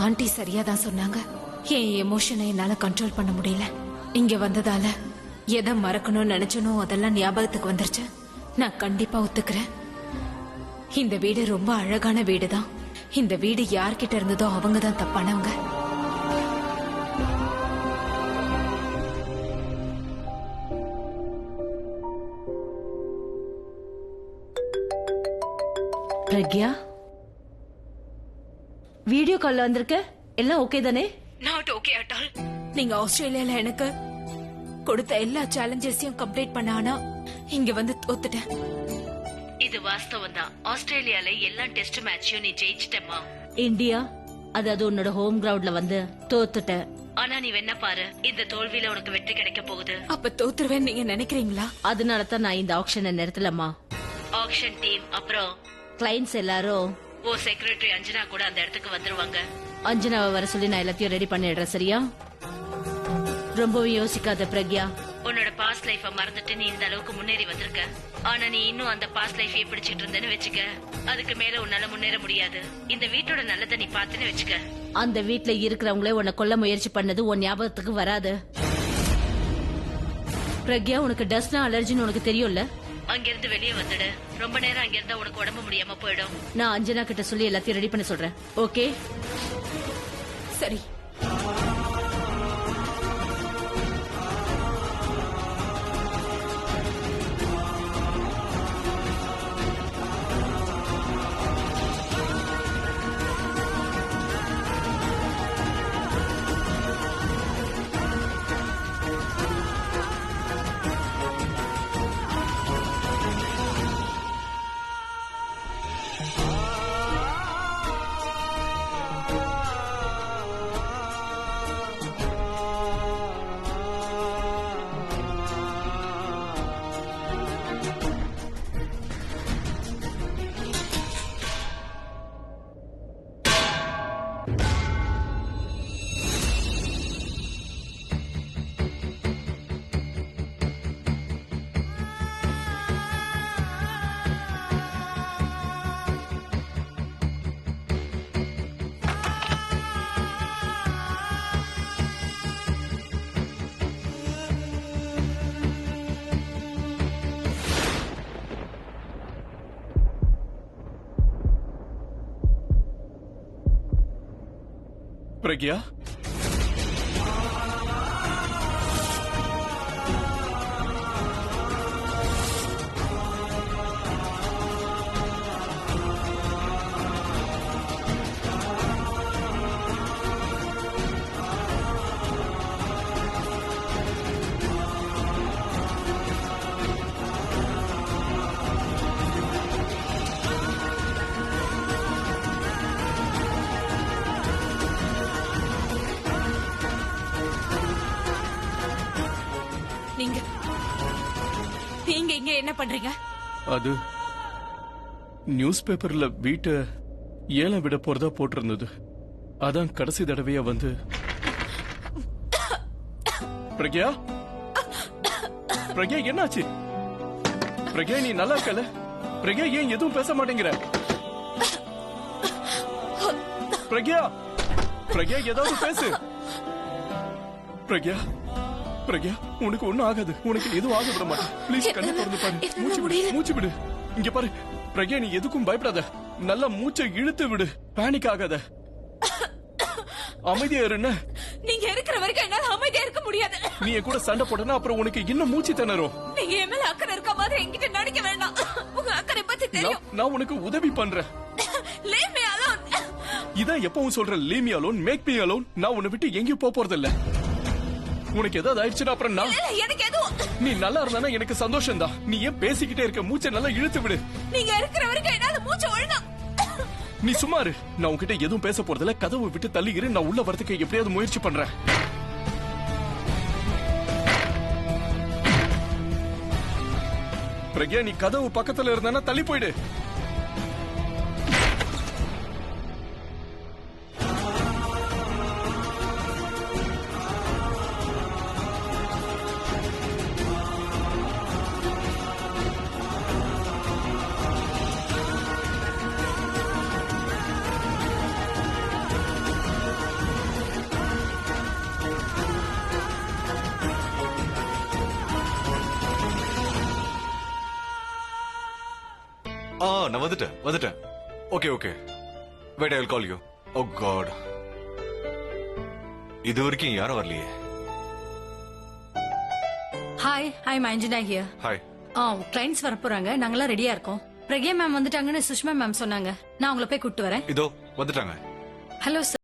Aunty சரியாதான் சொன்னாங்க. என் எமோஷனை என்னால control பண்ண முடியல. இங்க வந்ததால எதை மறக்கணும்னு நினைச்சனோ அதெல்லாம் ஞாபகத்துக்கு வந்துருச்சு. நான் கண்டிப்பா ஒத்துக்கிறேன். இந்த வீடு ரொம்ப அழகான வீடுதான். இந்த வீடு யார்கிட்ட இருந்ததோ அவங்க தான் தப்பானவங்க. பிரக்யா, வீடியோ கால்ல வந்திருக்க, எல்லாம் ஓகே தானே? Not okay at all. நீங்க ஆஸ்திரேலியால எனக்கு கொடுத்த எல்லா சேலஞ்சஸையும் கம்ப்ளீட் பண்ண, ஆனா இங்க வந்து தோத்துட்டேன். இது வாஸ்தவம் தான். ஆஸ்திரேலியால எல்லா டெஸ்ட் மேட்சையும் நீ ஜெயிச்சிட்டமா. இந்தியா, அது உன்னோட ஹோம் கிரவுண்ட்ல வந்து தோத்துட்ட. ஆனா நீ வேணா பாரு, இந்த தோல்வியில உனக்கு வெற்றி கிடைக்க போகுது. அப்ப தோத்துருவேன் நீங்க நினைக்கிறீங்களா? அதனாலதான் நான் இந்த ஆக்ஷனை நிறுத்தலமா. ஆக்ஷன் டீம் அப்புறம் கிளைண்ட்ஸ் எல்லாரும் ஓ செக்ரட்டரி அஞ்சனா கூட அந்த இடத்துக்கு வந்துருவாங்க. அஞ்சனாவை வர சொல்லி நான் எல்லாத்தையும் ரெடி பண்ணிடுறேன், சரியா? ரொம்பவும் யோசிக்காத பிரக்யா. உன்னோட பாஸ்ட் லைஃப மறந்துட்டு நீ இந்த அளவுக்கு முன்னேறி வந்திருக்க. ஆனா நீ இன்னும் அந்த பாஸ்ட் லைஃபையே பிடிச்சிட்டு இருந்தேன்னு வச்சுக்க, அதுக்கு மேல உன்னால முன்னேற முடியாது. இந்த வீட்டோட நல்லதை நீ பாத்துன்னு வச்சுக்க. அந்த வீட்ல இருக்கிறவங்களே உன்னை கொல்ல முயற்சி பண்ணது உன் ஞாபகத்துக்கு வராது. பிரக்யா, உனக்கு டஸ்ட்னா அலர்ஜின்னு உனக்கு தெரியும்ல? அங்கிருந்து வெளியே வந்துடு. ரொம்ப நேரம் அங்கிருந்தா உனக்கு உடம்பு முடியாம போயிடும். நான் அஞ்சனா கிட்ட சொல்லி எல்லாத்தையும் ரெடி பண்ண சொல்றேன், ஓகே? சரி. பிரக்யா, நீங்க நீங்க இங்க என்ன பண்றீங்க? அது நியூஸ் பேப்பர்ல வீட்டை ஏலம் விட போறதா போட்டிருந்தது. அதான் கடைசி தடவையா வந்து. பிரக்யா, பிரக்யா என்னாச்சு? பிரக்யா, நீ நல்லா இருக்கல? பிரக்யா, ஏன் எதுவும் பேச மாட்டேங்கிற? பிரக்யா, பிரக்யா ஏதாவது பேசு. பிரக்யா, பிரக்யா, உனக்கு ஒண்ணும் ஆகாது. உனக்கு எதுவும் ஆக விட மாட்டேன். ப்ளீஸ் கண்ணு திறந்து பாரு. மூச்சு விடு. இங்க பாரு பிரக்யா, நீ எதுக்கும் பயப்படாத. நல்லா மூச்சை இழுத்து விடு. பேனிக் ஆகாத. அமைதியா இருன்னு. நீங்க இருக்கிற வரைக்கும் என்னால அமைதியா இருக்க முடியாது. நீ என் கூட சண்டை போட்டனா அப்புறம் உனக்கு இன்னும் மூச்சு திணறும். நீங்க என் மேல அக்கறை இருக்க மாதிரி என்கிட்ட நடிக்க வேண்டாம். உங்க அக்கறை பத்தி தெரியும். நான் உனக்கு உதவி பண்றேன். Leave me alone. இதான் எப்பவும் சொல்ற, leave me alone, make me alone. நான் உன்னை விட்டு எங்கேயும் போறது இல்ல. உனக்கு ஏதாவது ஆயிடுச்சுன்னா அப்புறம் நான். எனக்கு எதுவும். நீ நல்லா இருந்தானா எனக்கு சந்தோஷம் தான். நீ ஏன் பேசிக்கிட்டே இருக்க? மூச்சை நல்லா இழுத்து விடு. நீங்க இருக்கிற வரைக்கும் என்னால மூச்சு ஒழுங்கா. நீ சும்மா இரு. நான் உன்கிட்ட எதுவும் பேச போறதில்ல. கதவை விட்டு தள்ளி இரு. நான் உள்ள வரதுக்கு எப்படியாவது முயற்சி பண்றேன். பிரக்யா, நீ கதவு பக்கத்துல இருந்தானா தள்ளி போயிடு. நான் வந்துட்டேன். Okay. Wait, I will call you. Oh God. இது வரைக்கும் யாரும் வரலையே. Hi, I'm Anjana here. Hi. Clients வர போறாங்க, நாங்கெல்லாம் ரெடியா இருக்கோம். பிரக்யா மேம் வந்துட்டாங்கன்னு சுஷ்மா மேம் சொன்னாங்க. நான் உங்களை போய் கூப்பிட்டு வரேன். இதோ வந்துட்டாங்க. Hello sir.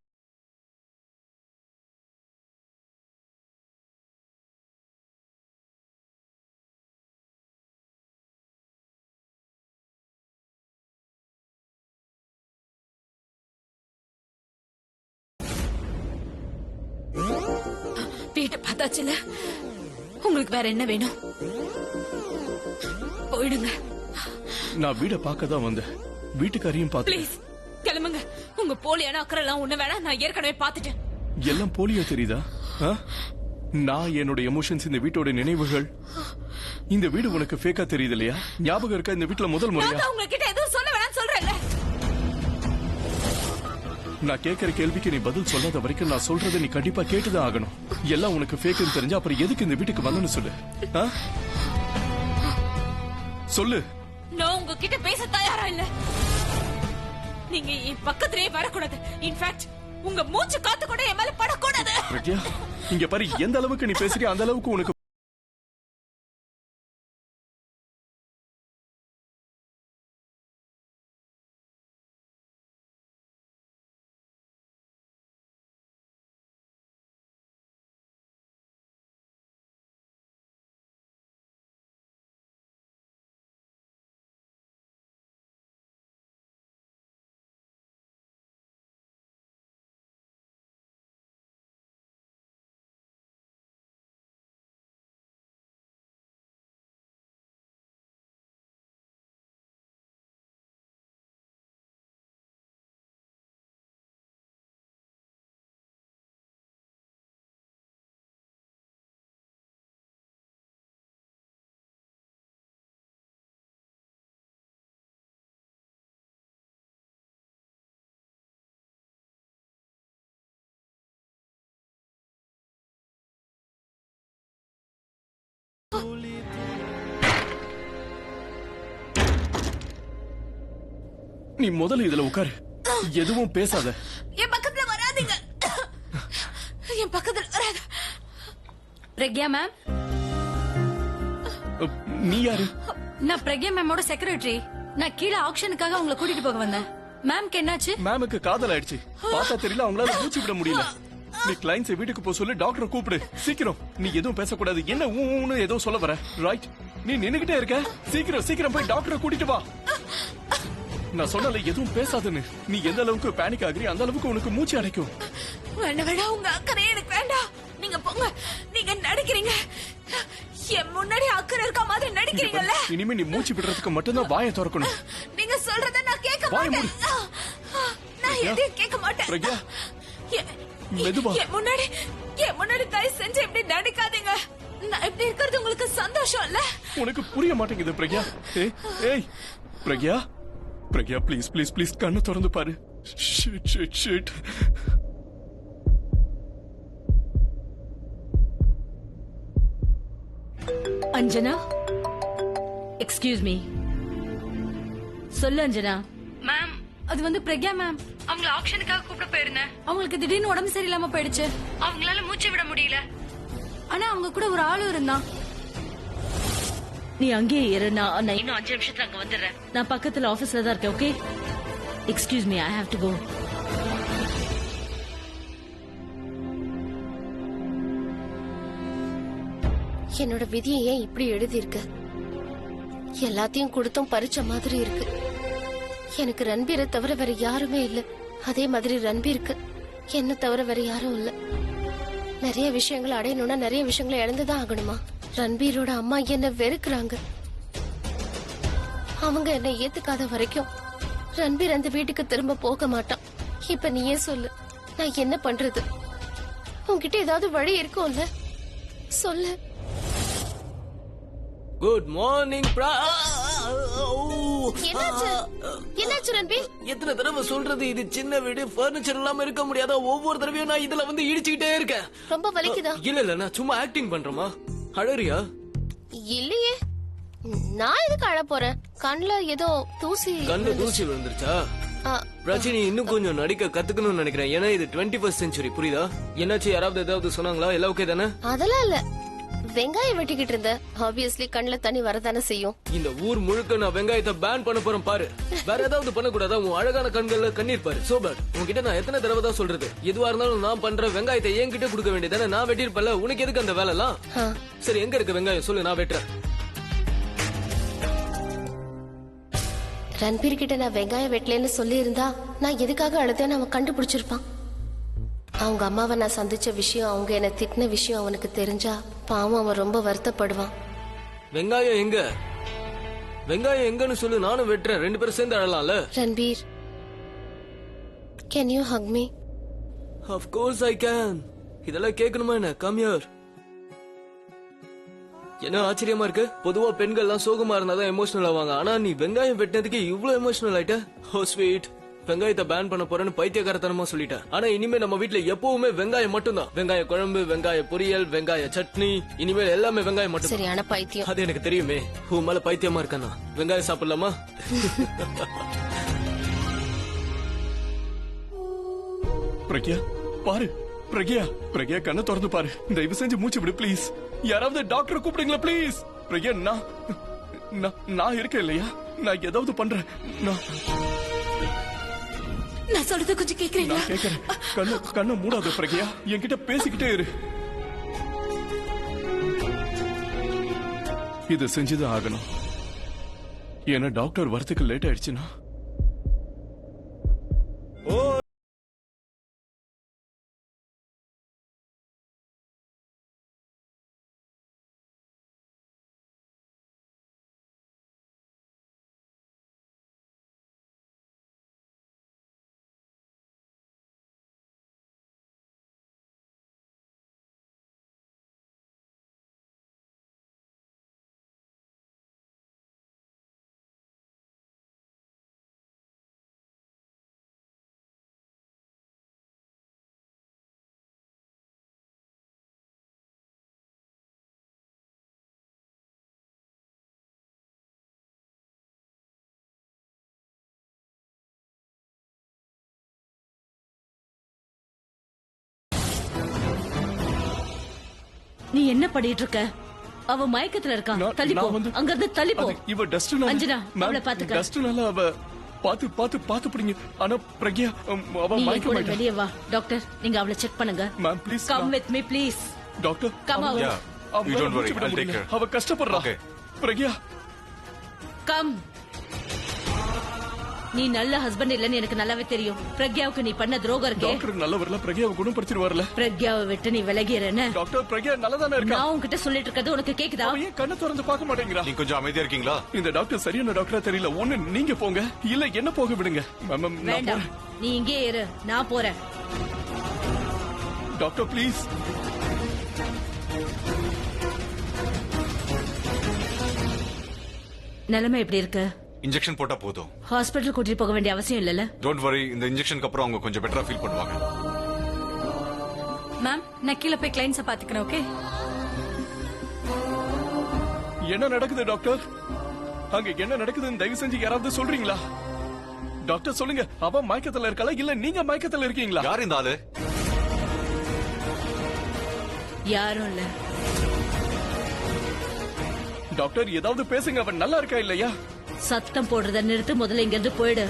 வீட்டை பார்த்தாச்சுல, உங்களுக்கு வேற என்ன வேணும்? போயிடுங்க. நான் வீட பார்க்க தான் வந்தேன். வீட்டுக்காரையும் பார்த்து. ப்ளீஸ் கிளம்புங்க. உங்க போலியான அக்கறை எல்லாம் ஒண்ணு வேணாம். நான் ஏற்கனவே பார்த்துட்டேன். எல்லாம் போலியா தெரியுதா? நான் என்னோட எமோஷன்ஸ், இந்த வீட்டோட நினைவுகள், இந்த வீடு உனக்கு ஃபேக்கா தெரியுது இல்லையா? ஞாபகம் இருக்கா இந்த வீட்டுல முதல் முறையா? உங்ககிட்ட எதுவும் சொல்ல வேணாம்னு சொல்றேன்ல. நான் கேட்கிற கேள்விக்கு நீ பதில் சொல்லாத வரைக்கும் நான் சொல்றதை நீ கண்டிப்பா கேட்டுதான் ஆகணும். எல்லாம் உனக்கு ஃபேக்குன்னு தெரிஞ்சா அப்புறம் எதுக்கு இந்த வீட்டுக்கு வந்தேன்னு சொல்லு. சொல்லு. நான் உங்ககிட்ட பேச தயாரா இல்ல. நீங்க என் பக்கத்திலே வரக்கூடாது. இன்ஃபேக்ட் உங்க மூச்சு காத்து கூட என் மேல படக்கூடாது. பிரக்யா, இங்க பாரு, எந்த அளவுக்கு நீ பேசுறிய அந்த அளவுக்கு உனக்கு நீ முதல்ல இதுல உட்காரு. எதுவும் பேசாத. என் பக்கத்துல வராதீங்க. என் பக்கத்துல வராத. பிரக்யா மேம். நீ யாரு? நான் பிரக்யா மேமோட செக்ரட்டரி. நான் கீழே ஆக்ஷனுக்காக உங்களை கூட்டிட்டு போக வந்தேன். மேம்க்கு என்னாச்சு? மேமுக்கு காதல் ஆயிடுச்சு. பார்த்தா தெரியல, அவங்களால மூச்சு விட முடியல. நீ கிளைண்ட்ஸ் வீட்டுக்கு போக சொல்லி டாக்டரை கூப்பிடு சீக்கிரம். நீ எதுவும் பேசக்கூடாது. என்ன ஊன்னு ஏதோ சொல்ல வர, ரைட்? நீ நின்னுகிட்டே இருக்க. சீக்கிரம் போய் டாக்டரை கூட்டிட்டு வா. நான் சொன்னல எதுவும் பேசாதுன்னு. நீ எந்த அளவுக்கு பேனிக் ஆகுறீ அந்த அளவுக்கு உனக்கு மூச்சு அடைக்கும். வேண்டாம், உங்க அக்கறை எனக்கு வேண்டாம். நீங்க போங்க. நீங்க நடிக்கிறீங்க. என் முன்னாடி அக்கறை இருக்க மாதிரி நடிக்கிறீங்கல்ல. இனிமே நீ மூச்சு விடுறதுக்கு மட்டும்தான் வாயை திறக்கணும். நீங்க சொல்றத நான் கேட்க மாட்டேன். நான் எதையும் கேட்க மாட்டேன். பிரக்யா, மெதுவா. என் முன்னாடி தயவு செஞ்சு இப்படி நடிக்காதீங்க. நான் இப்படி இருக்கிறது உங்களுக்கு சந்தோஷம் இல்ல? உனக்கு புரிய மாட்டேங்குது பிரக்யா. ஏய் பிரக்யா, ப்ளீஸ் கண்ணை திறந்து பாரு. ஷிட். Anjana, excuse me. சொல்லு அஞ்சனா. மேம், அது வந்து பிரக்யா மேம். அவங்கள ஆக்ஷனுக்காக கூப்பிட போயிருந்தேன். அவங்களுக்கு திடீர்னு உடம்பு சரியில்லாம போயிடுச்சு. அவங்களால மூச்சு விட முடியல. ஆனா அவங்க கூட ஒரு ஆளும் இருந்தான். நீ அங்கேயே இரு. நான் இன்னும் 5 நிமிஷத்துல அங்க வந்துடுறேன். நான் பக்கத்துல ஆபீஸ்ல தான் இருக்கேன். Okay, excuse me, I have to go. என்னோட விதியை ஏன் இப்படி எழுதியிருக்க? எல்லாத்தையும் கொடுத்தும் பறிச்ச மாதிரி இருக்கு. எனக்கு ரன்பீரை தவிர வேற யாருமே இல்ல. அதே மாதிரி ரன்பீருக்கு என்ன தவிர வேற யாரும் இல்ல. நிறைய விஷயங்களை அடையணும்னா நிறைய விஷயங்களை இழந்துதான் ஆகணுமா? ரன்பீரோட அம்மா என்ன வெறுக்கிறாங்க. அவங்க என்ன ஏத்துக்காத வரைக்கும் ரன்பீர் அந்த வீட்டுக்கு திரும்ப போக மாட்டான். இப்ப நீயே சொல்லு, நான் என்ன பண்றது? உன்கிட்ட ஏதாவது வழி இருக்கும்ல, சொல்லு. Good morning. என்னாச்சு ரன்பீர்? எத்தனை தடவை சொல்றது, இது சின்ன வீடு, பர்னிச்சர் இல்லாம இருக்க முடியாதா? ஒவ்வொரு தடவையும் நான் இதுல வந்து இடிச்சுக்கிட்டே இருக்கேன். ரொம்ப வலிக்குதா? இல்ல நான் சும்மா ஆக்டிங் பண்றேமா? அழறியா? இல்லையே. நான் எதுக்கு அழ போறேன்? கண்ணுல ஏதோ தூசி. கண்ணு தூசி விழுந்துருச்சா? ஆ, ரஜினி இன்னும் கொஞ்சம் நடிக்க கத்துக்கணும்னு நினைக்கிறேன். ஏன்னா இது 21st செஞ்சுரி, புரியுதா? என்னாச்சு, யாராவது ஏதாவது சொன்னாங்களா? எல்லாம் ஓகே தானே? அதெல்லாம் இல்ல. வெங்காயம் வெட்டிக்கிட்டு இருந்த. ஆப்வியஸ்லி கண்ணுல தண்ணி வரதானே செய்யும். இந்த ஊர் முழுக்க நான் வெங்காயத்தை பேன் பண்ண போறேன் பாரு. வேற ஏதாவது பண்ணக்கூடாதா? உன் அழகான கண்கள்ல கண்ணீர் பாரு. சோபர், உன்கிட்ட நான் எத்தனை தடவை தான் சொல்றது? எதுவா இருந்தாலும் நான் பண்ற வெங்காயத்தை என்கிட்ட கொடுக்க வேண்டியதானே? நான் வெட்டிருப்பல, உனக்கு எதுக்கு அந்த வேலை எல்லாம்? ஆ, சரி, எங்க இருக்கு வெங்காயம் சொல்லு, நான் வெட்டுறேன். ரன்பீர் கிட்ட நான் வெங்காயம் வெட்டலன்னு சொல்லி இருந்தா நான் எதுக்காக அழுதேன்னு அவன் கண்டுபிடிச்சிருப்பான். அவங்க அம்மாவை நான் சந்திச்ச விஷயம், அவங்க என்ன திட்டின விஷயம் அவனுக்கு தெரிஞ்சா பாவம் அவன் ரொம்ப வருத்தப்படுவான். வெங்காயம் எங்க? வெங்காயம் எங்கன்னு சொல்லு, நானும் வெட்டுறேன். 2 பேரும் சேர்ந்து அழலாம்ல. Ranbir, can you hug me? Of course I can. இதெல்லாம் கேட்கணுமா என்ன? Come here. என்ன ஆச்சரியமா இருக்கு? பொதுவா பெண்கள் எல்லாம் சோகமா இருந்தாதான் எமோஷனல் ஆவாங்க. ஆனா நீ வெங்காயம் வெட்டினதுக்கு இவ்ளோ எமோஷனல் ஆயிட்ட. Oh sweet. வெங்காயத்தை பேன் பண்ண போறேன்னு பைத்தியக்காரத்தனமா சொல்லிட்டேன். ஆனா இனிமே நம்ம வீட்ல எப்பவுமே வெங்காயம் மட்டும்தான். வெங்காய குழம்பு, வெங்காய பொரியல், வெங்காய சட்னி, இனிமேல் எல்லாமே வெங்காயம் மட்டும். சரியான பைத்தியம். அது எனக்கு தெரியுமே. உன் மேல பைத்தியமா இருக்கானா? வெங்காயம் சாப்பிடலாமா? பிரக்யா பாரு, பிரக்யா பிரக்யா கண்ணை திறந்து பாரு. தயவு செஞ்சு மூச்சு விடு ப்ளீஸ். யாராவது டாக்டர் கூப்பிடுங்களா ப்ளீஸ். பிரக்யா நான் இருக்கேன் இல்லையா? நான் ஏதாவது பண்றேன். நான் சொல்றது கொஞ்சம் கேக்குறீங்களா? நான் கேக்குறேன். கண்ணை மூடாத பிரக்யா, என்கிட்ட பேசிக்கிட்டே இரு. இது செஞ்சுதான் ஆகணும். ஏன்னா டாக்டர் வரத்துக்கு லேட் ஆயிடுச்சுன்னா நீ என்ன பண்ணிட்டு இருக்க? அவ மயக்கத்துல இருக்கா. தள்ளி போ, அங்க இருந்து தள்ளி போ. இவ டஸ்ட்னால அஞ்சனா, அவளை பாத்துக்க. டஸ்ட்னால அவ பாத்து பிடிங்க. ஆனா பிரக்யா அவ நீ மயக்க கூட மாட்டா. வெளியே வா. டாக்டர், நீங்க அவளை செக் பண்ணுங்க. Ma'am please come with me please. Doctor come out. Yeah, you don't worry, I'll take care. அவ கஷ்டப்படுறா. Okay. பிரக்யா கம். நீ நல்ல ஹஸ்பண்ட் இல்லன்னு எனக்கு நல்லாவே தெரியும். பிரக்யாவுக்கு நீ பண்ண துரோகம் இருக்கே. டாக்டர் நல்லவர்ல, பிரக்யாவை குணப்படுத்திடுவார்ல. பிரக்யாவை விட்டு நீ விலகிறேன்னு டாக்டர் பிரக்யா நல்லதானே இருக்கா? நான் உன்கிட்ட சொல்லிட்டு இருக்கிறது உனக்கு கேக்குதா? அவ ஏன் கண்ணை திறந்து பார்க்க மாட்டேங்கிறா? நீ கொஞ்சம் அமைதியா இருக்கீங்களா? இந்த டாக்டர் சரியான டாக்டரா தெரியல. ஒண்ணு நீங்க போங்க, இல்ல என்ன போக விடுங்க. மேம் நான் வேண்டாம், போறேன். நீ இங்கே இரு, நான் போறேன். Doctor please. நிலைமை எப்படி இருக்கு? இன்ஜெக்ஷன் போட்டா போதும். ஹாஸ்பிட்டல் கூட்டிட்டு போக வேண்டிய அவசியம் இல்லல. டோன்ட் வரி, இந்த இன்ஜெக்ஷனுக்கு அப்புறம் அவங்க கொஞ்சம் பெட்டரா ஃபீல் பண்ணுவாங்க. மேம், நான் கீழே போய் கிளைண்ட்ஸை பாத்துக்கிறேன். ஓகே? என்ன நடக்குது டாக்டர்? அங்க என்ன நடக்குதுன்னு தயவு செஞ்சு யாராவது சொல்றீங்களா? டாக்டர் சொல்லுங்க, அவ மயக்கத்துல இருக்கல இல்ல நீங்க மயக்கத்துல இருக்கீங்களா? யார் இந்த ஆளு? யாரும் இல்ல. டாக்டர் ஏதாவது பேசுங்க, அவன் நல்லா இருக்கா இல்லையா? சத்தம் போடுறத நிறுத்து, முதல்ல இங்க இருந்து போயிடு.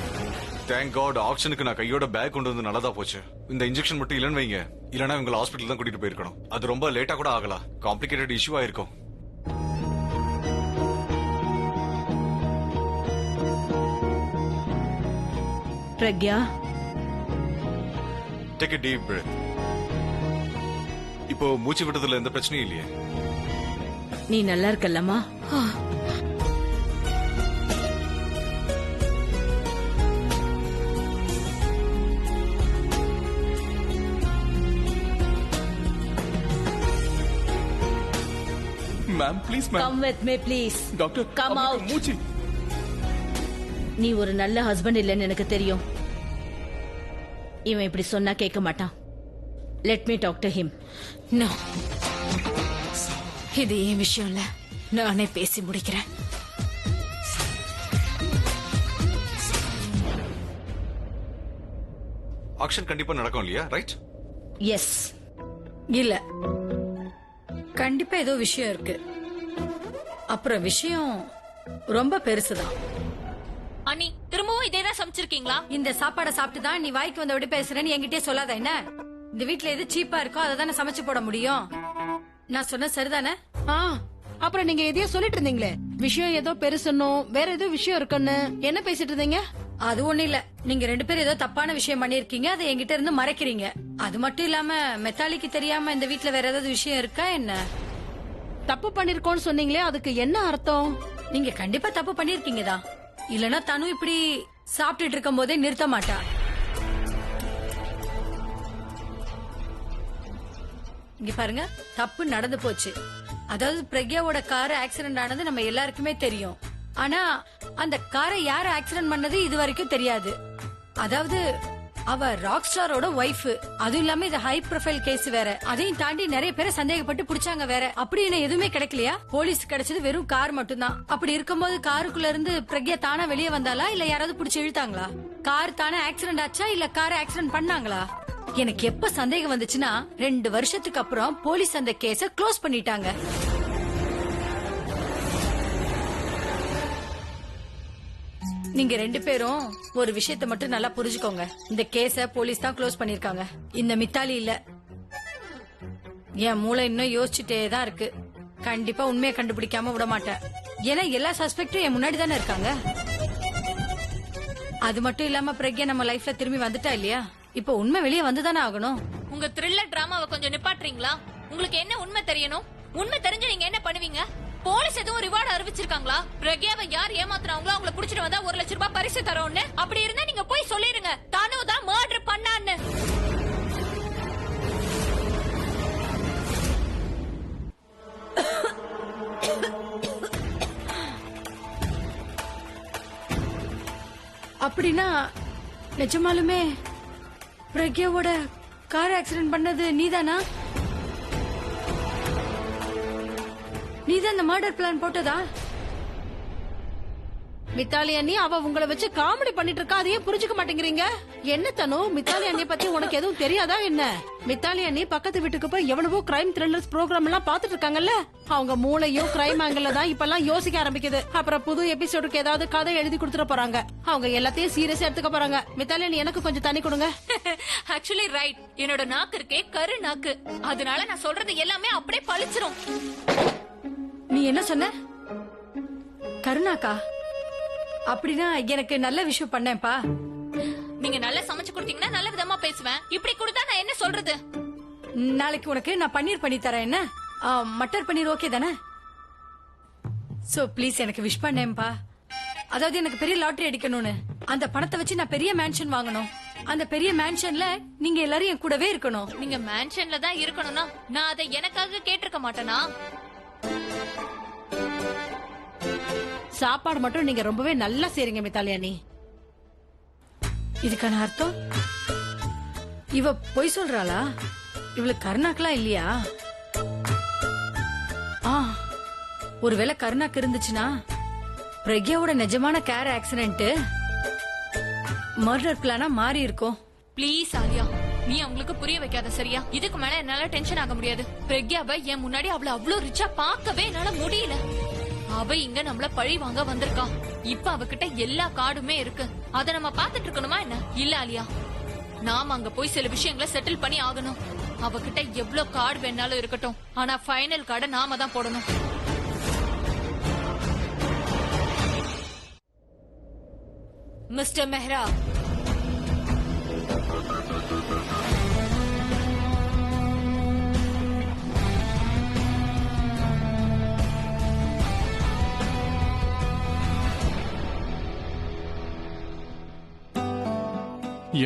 தேங்க் காட், ஆப்ஷனுக்கு நான் கையோட பேக் கொண்டு வந்து நல்லதா போச்சு. இந்த இன்ஜெக்ஷன் மட்டும் இல்லன்னு வைங்க, இல்லனா இவங்க ஹாஸ்பிடல் தான் கூட்டிட்டு போயிருக்கணும். அது ரொம்ப லேட்டா கூட ஆகலாம். காம்ப்ளிகேட்டட் இஷ்யூ ஆயிருக்கும். Pragya, take a deep breath. இப்போ மூச்சு விடுறதுல எந்த பிரச்சனையும் இல்லையே? நீ நல்லா இருக்கல்லம்மா? Ma'am please ma'am. Come with me please. Doctor come அவனுக்கு அவுட். மூச்சு. நீ ஒரு நல்ல ஹஸ்பண்ட் இல்லைன்னு எனக்கு தெரியும். இவன் இப்படி சொன்னா கேட்க மாட்டான். Let me talk to him. No, இது ஏன் விஷயம் இல்ல. நானே பேசி முடிக்கிறேன். ஆக்ஷன் கண்டிப்பா நடக்கும் இல்லையா, ரைட்? எஸ். இல்ல, கண்டிப்பா ஏதோ விஷயம் இருக்கு. அப்புறம் விஷயம் ரொம்ப பெருசுதான். அண்ணி திரும்பவும் இதேதான் சமைச்சிருக்கீங்களா? இந்த சாப்பாடை சாப்பிட்டு தான் நீ வாய்க்கு வந்தபடி பேசுறேன்னு என்கிட்டயே சொல்லாத என்ன. இந்த வீட்ல எது சீப்பா இருக்கோ அதை தானே சமைச்சு போட முடியும். நான் சொன்ன சரிதானே? அப்புறம் நீங்க எதையோ சொல்லிட்டு இருந்தீங்களே, விஷயம் ஏதோ பெருசுன்னும் வேற ஏதோ விஷயம் இருக்குன்னு என்ன பேசிட்டு இருந்தீங்க? அது ஒண்ணு இல்ல, நீங்க 2 பேரும் ஏதோ தப்பான விஷயம் பண்ணிருக்கீங்க, அதை என்கிட்ட இருந்து மறைக்கிறீங்க. அது மட்டும் இல்லாம மெத்தாலிக்கு தெரியாம இந்த வீட்ல வேற ஏதாவது விஷயம் இருக்கா என்ன? தப்பு பண்ணிருக்கோம்னு சொன்னீங்களே, அதுக்கு என்ன அர்த்தம்? நீங்க கண்டிப்பா தப்பு பண்ணிருக்கீங்க தான். இல்லனா தனு இப்படி சாப்பிட்டுட்டு இருக்கும் போதே நிறுத்த மாட்டா. இங்க பாருங்க, தப்பு நடந்து போச்சு. அதாவது பிரக்யாவோட கார் ஆக்சிடென்ட் ஆனது நம்ம எல்லாருக்குமே தெரியும். ஆனா அந்த காரை யாரு ஆக்சிடென்ட் பண்ணது இது வரைக்கும் தெரியாது. அதாவது அவ ராக் ஸ்டாரோட ஒய்ஃப். அதுவும் இல்லாம இது ஹை ப்ரொஃபைல் கேஸ் வேற. அதையும் தாண்டி நிறைய பேரை சந்தேகப்பட்டு பிடிச்சாங்க வேற. அப்படி என்ன எதுவுமே கிடைக்கலையா? போலீஸ் கிடைச்சது வெறும் கார் மட்டும்தான். அப்படி இருக்கும்போது காருக்குள்ள இருந்து பிரக்யா தானா வெளியே வந்தாளா இல்ல யாராவது பிடிச்சு இழுத்தாங்களா? கார் தானே ஆக்சிடென்ட் ஆச்சா இல்ல காரை ஆக்சிடென்ட் பண்ணாங்களா? எனக்கு எப்ப சந்தேகம் வந்துச்சுன்னா 2 வருஷத்துக்கு அப்புறம் போலீஸ் அந்த கேஸ க்ளோஸ் பண்ணிட்டாங்க. நீங்க 2 பேரும் ஒரு விஷயத்தை மட்டும் நல்லா புரிஞ்சுக்கோங்க. இந்த கேஸ போலீஸ் தான் க்ளோஸ் பண்ணிருக்காங்க, இந்த மித்தாலி இல்ல. என் மூளை இன்னும் யோசிச்சுட்டே தான் இருக்கு. கண்டிப்பா உண்மையை கண்டுபிடிக்காம விட மாட்டேன். ஏன்னா எல்லா சஸ்பெக்டும் என் முன்னாடி தானே இருக்காங்க. அது மட்டும் இல்லாம பிரக்யா நம்ம லைஃப்ல திரும்பி வந்துட்டா இல்லையா? இப்ப உண்மை வெளியே வந்துதானே ஆகணும். உங்க த்ரில்லர் டிராமாவை கொஞ்சம் நிப்பாட்டுறீங்களா? உங்களுக்கு என்ன உண்மை தெரியணும்? உண்மை தெரிஞ்சு நீங்க என்ன பண்ணுவீங்க? போலீஸ் எதுவும் ரிவார்டு அறிவிச்சிருக்காங்களா? பிரக்யாவை யார் ஏமாத்துறாங்களோ அவங்கள புடிச்சிட்டு வந்தா 1 லட்சம் ரூபாய் பரிசு தரோம்னு. அப்படி இருந்தா நீங்க போய் சொல்லிருங்க, தானு தான் மர்டர் பண்ணான்னு. அப்படின்னா நிஜமாலுமே பிரக்யாவோட கார் ஆக்சிடென்ட் பண்ணது நீதானா? நீதான் இந்த மர்டர் பிளான் போட்டதா? மித்தாலி அண்ணி அவ உங்களை வச்சு காமெடி பண்ணிட்டு இருக்கா, அதையே புரிஞ்சுக்க மாட்டேங்கிறீங்க. என்ன தனு, மித்தாலி அண்ணி பத்தி உனக்கு எதுவும் தெரியாதா என்ன? மித்தாலி அண்ணி பக்கத்து வீட்டுக்கு போய் எவ்வளவோ கிரைம் த்ரில்லர்ஸ் ப்ரோக்ராம் எல்லாம் பாத்துட்டு இருக்காங்கல்ல. அவங்க மூளையும் கிரைம் ஆங்கிள் தான் இப்பெல்லாம் யோசிக்க ஆரம்பிக்குது. அப்புறம் புது எபிசோடுக்கு ஏதாவது கதை எழுதி கொடுத்துட போறாங்க. அவங்க எல்லாத்தையும் சீரியஸா எடுத்துக்க போறாங்க. மித்தாலி அண்ணி எனக்கு கொஞ்சம் தண்ணி கொடுங்க. Actually right. என்னோட நாக்கு இருக்கே கரு நாக்கு, அதனால நான் சொல்றது எல்லாமே அப்படியே பழிச்சிரும். நீ என்ன சொன்ன? கருணாக்கா? அப்படின்னா எனக்கு நல்ல விஷயம் பண்ணேன்ப்பா. நீங்க நல்லா சமைச்சு கொடுத்தீங்கன்னா நல்ல விதமா பேசுவேன். இப்படி கொடுத்தா நான் என்ன சொல்றது? நாளைக்கு உனக்கு நான் பன்னீர் பண்ணி தரேன். என்ன மட்டர் பன்னீர் ஓகே தானே? சோ ப்ளீஸ் எனக்கு விஷ் பண்ணேன்ப்பா. அதாவது எனக்கு பெரிய லாட்டரி அடிக்கணும்னு. அந்த பணத்தை வச்சு நான் பெரிய மேன்ஷன் வாங்கணும். அந்த பெரிய மேன்ஷன்ல நீங்க எல்லாரும் என் கூடவே இருக்கணும். நீங்க மேன்ஷன்ல தான் இருக்கணும்னா நான் அதை எனக்காக கேட்டிருக்க மாட்டேனா? சாப்பாடு மட்டும் நீங்க ரொம்பவே நல்லா செய்றீங்க மித்தாலி அண்ணி. இதுக்கான அர்த்தம் இவ பொய் சொல்றாளா? இவளுக்கு கருணாக்கெல்லாம் இல்லையா? ஒருவேளை கருணாக்கு இருந்துச்சுன்னா பிரக்யாவோட நிஜமான கார் ஆக்சிடென்ட் மர்டர் பிளானா மாறி இருக்கும். ப்ளீஸ் ஆலியா, நீ அவங்களுக்கு புரிய வைக்காத சரியா? இதுக்கு மேல என்னால டென்ஷன் ஆக முடியாது. பிரக்யாவை என் முன்னாடி அவளை அவ்வளவு ரிச்சா பார்க்கவே என்னால முடியல. அவ இங்க நம்மள பழி வாங்க வந்திருக்கா. இப்ப அவகிட்ட எல்லா கார்டுமே இருக்கு. அத நம்ம பாத்துட்டு இருக்கணுமா என்ன? இல்ல ஆலியா, நாம அங்க போய் சில விஷயங்களை செட்டில் பண்ணி ஆகணும். அவகிட்ட எவ்வளவு கார்டு வேணாலும் இருக்கட்டும், ஆனா ஃபைனல் கார்டை நாம தான் போடணும். மிஸ்டர் மெஹ்ரா,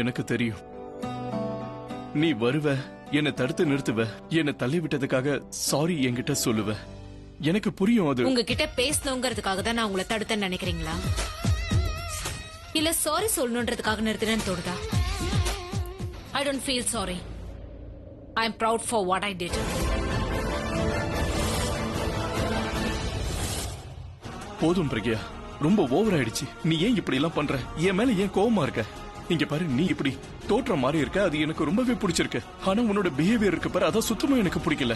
எனக்கு தெரியும் நீ வருவ, என்னை தடுத்து நிறுத்துவ, என்னை தள்ளி விட்டதுக்காக சாரி என்கிட்ட சொல்லுவ. எனக்கு புரியும். அது உங்ககிட்ட பேசணுங்கிறதுக்காக தான் நான் உங்களை தடுத்தேன்னு நினைக்கிறீங்களா? இல்ல சாரி சொல்லணுன்றதுக்காக நிறுத்தினேன்னு தோணுதா? I don't feel sorry. I am proud for what I did. போதும் பிரக்யா, ரொம்ப ஓவர் ஆயிடுச்சு. நீ ஏன் இப்படி எல்லாம் பண்ற? என் மேல ஏன் கோவமா இருக்க? இங்க பாரு, நீ இப்படி தோற்றம் மாறி இருக்க, அது எனக்கு ரொம்பவே பிடிச்சிருக்கு. ஆனா உன்னோட பிஹேவியர் இருக்கு பாரு, அதான் சுத்தமா எனக்கு பிடிக்கல.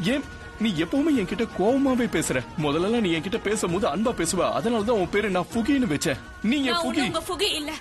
ஏன் நீ எப்பவுமே என்கிட்ட கோவமாவே பேசுற? முதல்ல நீ என்கிட்ட பேசும்போது அன்பா பேசுவ, அதனாலதான் உன் பேரு நான் ஃபுகின்னு வச்சேன். நீ என் ஃபுகி. உங்க ஃபுகி இல்ல.